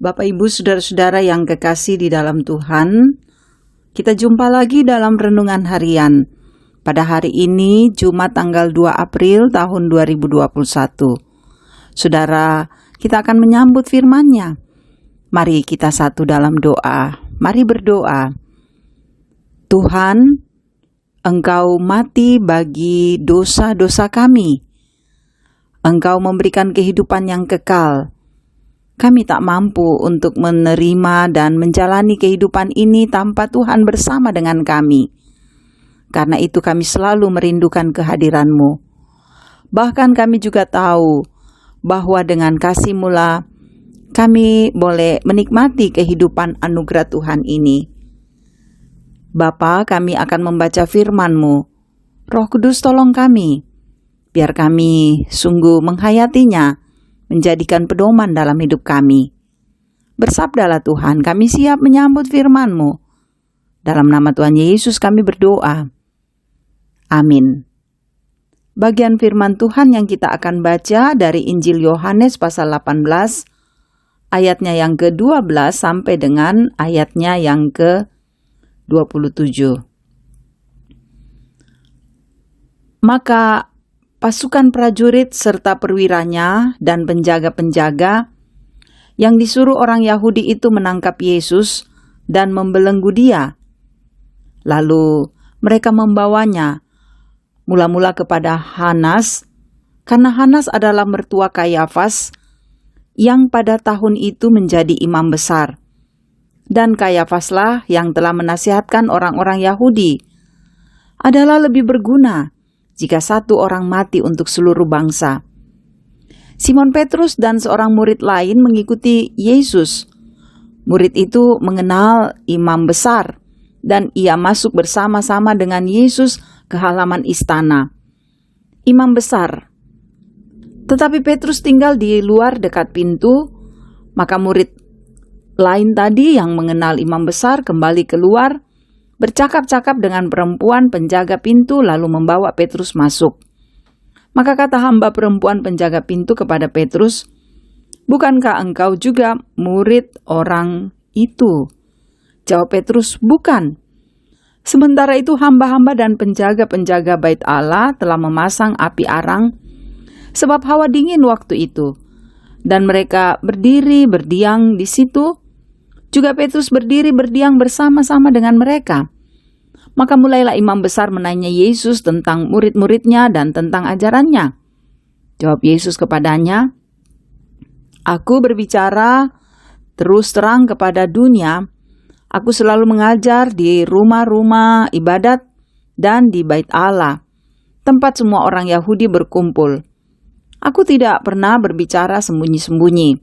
Bapak Ibu Saudara-saudara yang kekasih di dalam Tuhan, kita jumpa lagi dalam renungan harian. Pada hari ini, Jumat tanggal 2 April tahun 2021. Saudara, kita akan menyambut firman-Nya. Mari kita satu dalam doa. Mari berdoa. Tuhan, Engkau mati bagi dosa-dosa kami. Engkau memberikan kehidupan yang kekal. Kami tak mampu untuk menerima dan menjalani kehidupan ini tanpa Tuhan bersama dengan kami. Karena itu kami selalu merindukan kehadiran-Mu. Bahkan kami juga tahu bahwa dengan kasih-Mu lah kami boleh menikmati kehidupan anugerah Tuhan ini. Bapa, kami akan membaca firman-Mu. Roh Kudus tolong kami, biar kami sungguh menghayatinya, menjadikan pedoman dalam hidup kami. Bersabdalah Tuhan, kami siap menyambut firman-Mu. Dalam nama Tuhan Yesus kami berdoa. Amin. Bagian firman Tuhan yang kita akan baca dari Injil Yohanes pasal 18, ayatnya yang ke-12 sampai dengan ayatnya yang ke-27. Maka pasukan prajurit serta perwiranya dan penjaga-penjaga yang disuruh orang Yahudi itu menangkap Yesus dan membelenggu Dia. Lalu mereka membawanya mula-mula kepada Hanas, karena Hanas adalah mertua Kayafas yang pada tahun itu menjadi imam besar. Dan Kayafaslah yang telah menasihatkan orang-orang Yahudi adalah lebih berguna jika satu orang mati untuk seluruh bangsa. Simon Petrus dan seorang murid lain mengikuti Yesus. Murid itu mengenal imam besar, dan ia masuk bersama-sama dengan Yesus ke halaman istana. Imam besar. Tetapi Petrus tinggal di luar dekat pintu, maka murid lain tadi yang mengenal imam besar kembali keluar, bercakap-cakap dengan perempuan penjaga pintu lalu membawa Petrus masuk. Maka kata hamba perempuan penjaga pintu kepada Petrus, "Bukankah engkau juga murid orang itu?" Jawab Petrus, "Bukan." Sementara itu hamba-hamba dan penjaga-penjaga bait Allah telah memasang api arang, sebab hawa dingin waktu itu. Dan mereka berdiri berdiam di situ. Juga Petrus berdiri berdiam bersama-sama dengan mereka. Maka mulailah imam besar menanya Yesus tentang murid-muridnya dan tentang ajarannya. Jawab Yesus kepadanya, "Aku berbicara terus terang kepada dunia. Aku selalu mengajar di rumah-rumah ibadat dan di bait Allah, tempat semua orang Yahudi berkumpul. Aku tidak pernah berbicara sembunyi-sembunyi.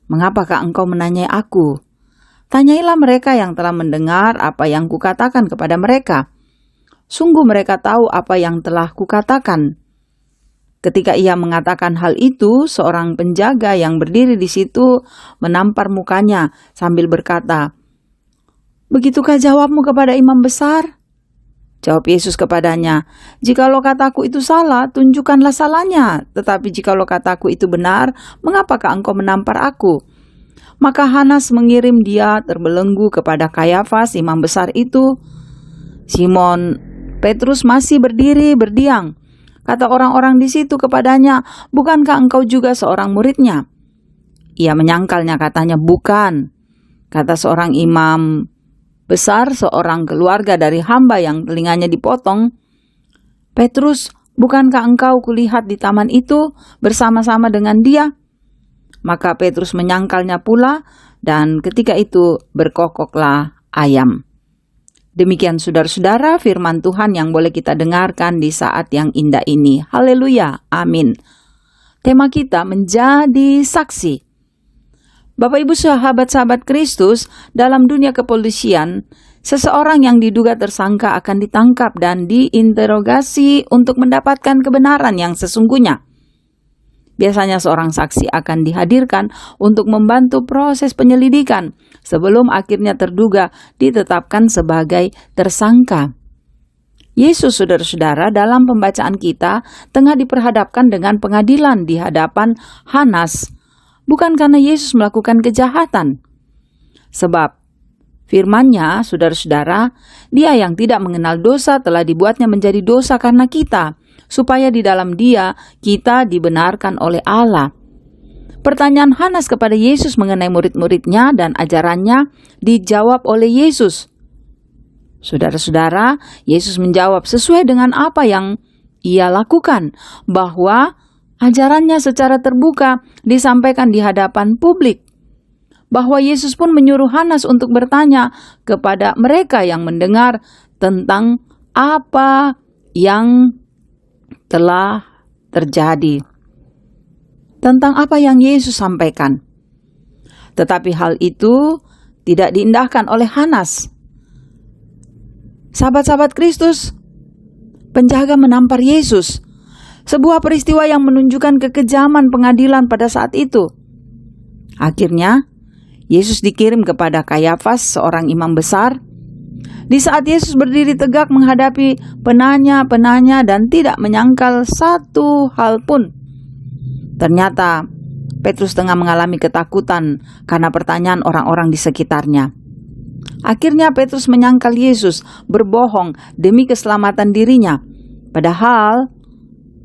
Mengapakah engkau menanyai aku? Tanyailah mereka yang telah mendengar apa yang kukatakan kepada mereka. Sungguh mereka tahu apa yang telah kukatakan." Ketika ia mengatakan hal itu, seorang penjaga yang berdiri di situ menampar mukanya sambil berkata, "Begitukah jawabmu kepada imam besar?" Jawab Yesus kepadanya, "Jikalau kataku itu salah, tunjukkanlah salahnya. Tetapi jikalau kataku itu benar, mengapakah engkau menampar aku?" Maka Hanas mengirim dia terbelenggu kepada Kayafas, imam besar itu. Simon Petrus masih berdiri berdiam. Kata orang-orang di situ kepadanya, "Bukankah engkau juga seorang muridnya?" Ia menyangkalnya, katanya, "Bukan." Kata seorang imam besar, seorang keluarga dari hamba yang telinganya dipotong, "Petrus, bukankah engkau kulihat di taman itu bersama-sama dengan dia?" Maka Petrus menyangkalnya pula, dan ketika itu berkokoklah ayam. Demikian saudara-saudara firman Tuhan yang boleh kita dengarkan di saat yang indah ini. Haleluya, amin. Tema kita menjadi saksi. Bapak Ibu sahabat-sahabat Kristus, dalam dunia kepolisian, seseorang yang diduga tersangka akan ditangkap dan diinterogasi untuk mendapatkan kebenaran yang sesungguhnya. Biasanya seorang saksi akan dihadirkan untuk membantu proses penyelidikan sebelum akhirnya terduga ditetapkan sebagai tersangka. Yesus, saudara-saudara, dalam pembacaan kita tengah diperhadapkan dengan pengadilan di hadapan Hanas, bukan karena Yesus melakukan kejahatan. Sebab firman-Nya, saudara-saudara, Dia yang tidak mengenal dosa telah dibuatnya menjadi dosa karena kita, supaya di dalam Dia kita dibenarkan oleh Allah. Pertanyaan Hanas kepada Yesus mengenai murid-muridnya dan ajarannya dijawab oleh Yesus. Saudara-saudara, Yesus menjawab sesuai dengan apa yang Ia lakukan, bahwa ajarannya secara terbuka disampaikan di hadapan publik. Bahwa Yesus pun menyuruh Hanas untuk bertanya kepada mereka yang mendengar tentang apa yang telah terjadi, tentang apa yang Yesus sampaikan. Tetapi hal itu tidak diindahkan oleh Hanas. Sahabat-sahabat Kristus, penjaga menampar Yesus, sebuah peristiwa yang menunjukkan kekejaman pengadilan pada saat itu. Akhirnya, Yesus dikirim kepada Kayafas, seorang imam besar. Di saat Yesus berdiri tegak menghadapi penanya-penanya dan tidak menyangkal satu hal pun, ternyata Petrus tengah mengalami ketakutan karena pertanyaan orang-orang di sekitarnya. Akhirnya Petrus menyangkal Yesus berbohong demi keselamatan dirinya. Padahal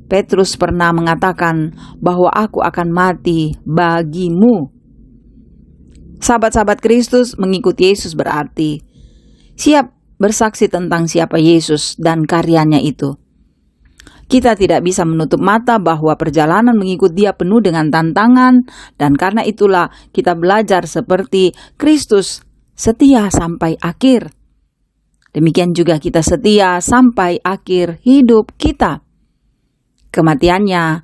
Petrus pernah mengatakan bahwa aku akan mati bagimu. Sahabat-sahabat Kristus, mengikuti Yesus berarti siap bersaksi tentang siapa Yesus dan karyanya itu. Kita tidak bisa menutup mata bahwa perjalanan mengikut Dia penuh dengan tantangan, dan karena itulah kita belajar seperti Kristus setia sampai akhir. Demikian juga kita setia sampai akhir hidup kita. Kematiannya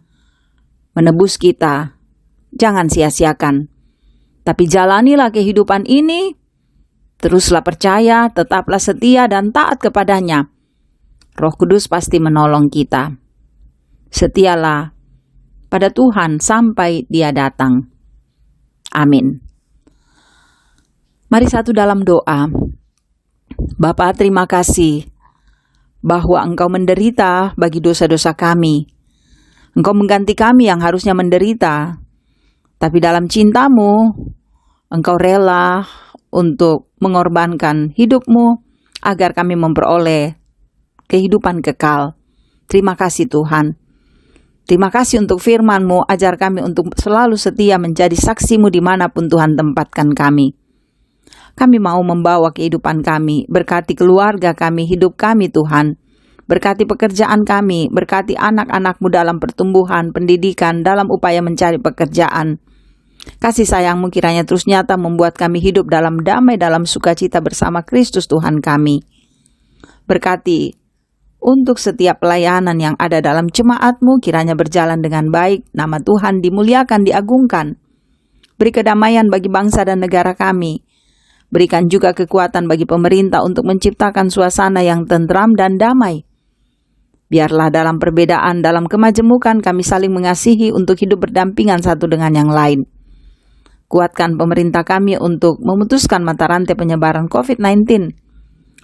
menebus kita. Jangan sia-siakan. Tapi jalanilah kehidupan ini, teruslah percaya, tetaplah setia dan taat kepadanya. Roh Kudus pasti menolong kita. Setialah pada Tuhan sampai Dia datang. Amin. Mari satu dalam doa. Bapa, terima kasih bahwa Engkau menderita bagi dosa-dosa kami. Engkau mengganti kami yang harusnya menderita. Tapi dalam cinta-Mu, Engkau rela untuk mengorbankan hidup-Mu agar kami memperoleh kehidupan kekal. Terima kasih Tuhan. Terima kasih untuk firman-Mu, ajar kami untuk selalu setia menjadi saksi-Mu dimanapun Tuhan tempatkan kami. Kami mau membawa kehidupan kami, berkati keluarga kami, hidup kami Tuhan. Berkati pekerjaan kami, berkati anak-anak-Mu dalam pertumbuhan, pendidikan, dalam upaya mencari pekerjaan. Kasih sayang-Mu kiranya terus nyata membuat kami hidup dalam damai, dalam sukacita bersama Kristus Tuhan kami. Berkati untuk setiap pelayanan yang ada dalam jemaat-Mu kiranya berjalan dengan baik, nama Tuhan dimuliakan, diagungkan. Beri kedamaian bagi bangsa dan negara kami. Berikan juga kekuatan bagi pemerintah untuk menciptakan suasana yang tentram dan damai. Biarlah dalam perbedaan, dalam kemajemukan kami saling mengasihi untuk hidup berdampingan satu dengan yang lain. Kuatkan pemerintah kami untuk memutuskan mata rantai penyebaran COVID-19.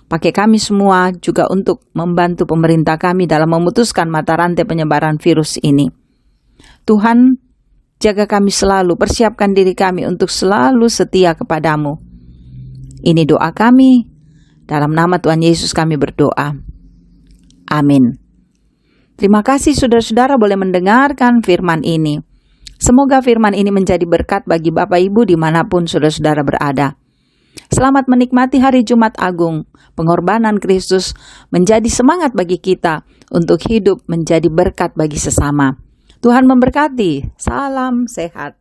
Pakai kami semua juga untuk membantu pemerintah kami dalam memutuskan mata rantai penyebaran virus ini. Tuhan, jaga kami selalu, persiapkan diri kami untuk selalu setia kepadamu. Ini doa kami, dalam nama Tuhan Yesus kami berdoa. Amin. Terima kasih saudara-saudara boleh mendengarkan firman ini. Semoga firman ini menjadi berkat bagi Bapak Ibu dimanapun saudara-saudara berada. Selamat menikmati hari Jumat Agung. Pengorbanan Kristus menjadi semangat bagi kita untuk hidup menjadi berkat bagi sesama. Tuhan memberkati. Salam sehat.